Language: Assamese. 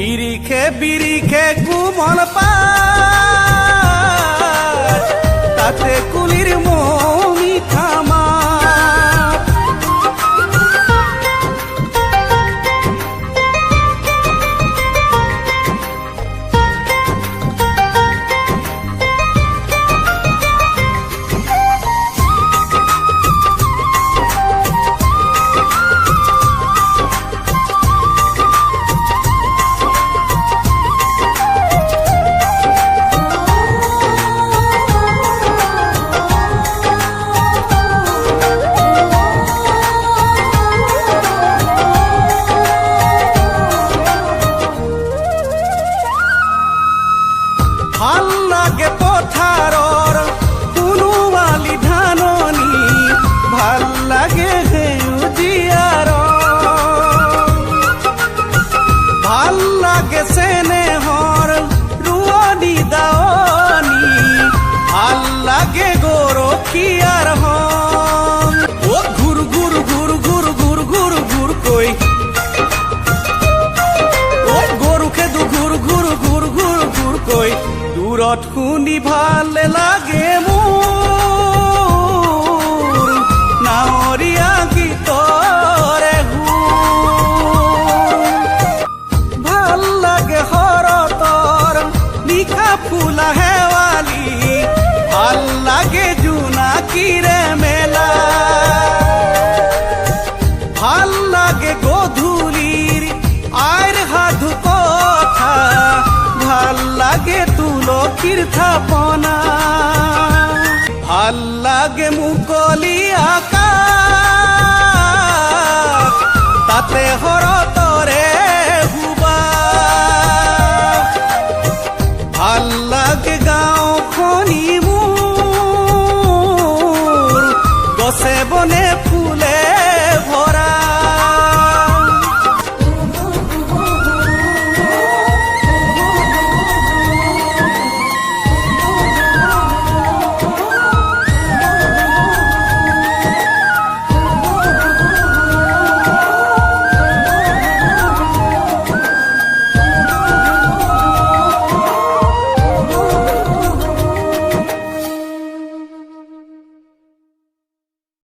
নিৰিখে বিৰিখে কুমল পাত তাতে কুলিৰ মৌমি থামা ভাল লাগে পথাৰৰ কুনুৱালি ধাননি ভাল লাগে সেউজীয়াৰ ভাল লাগে চেনেহৰ ৰোৱনী দাৱনী ভাল লাগে গৰখীয়াৰ হন অ ঘূৰ ঘূৰ ঘূৰ ঘূৰ ঘূৰ ঘূৰ ঘূৰ কৈ অ গৰু খেদু ঘূৰ ঘূৰ ঘূৰ ঘূৰ ঘূৰ কৈ দূৰত শুনি ভাল লাগে মোৰ নাৱৰীয়া গীতৰে সুৰ ভাল লাগে শৰতৰ নিশা ফুলা শেৱালি ভাল লাগে জোনাকীৰে মেলা ভাল লাগে গধূলিৰ আইৰ সাধু কথা ভাল লাগে তুলসীৰ থাপনা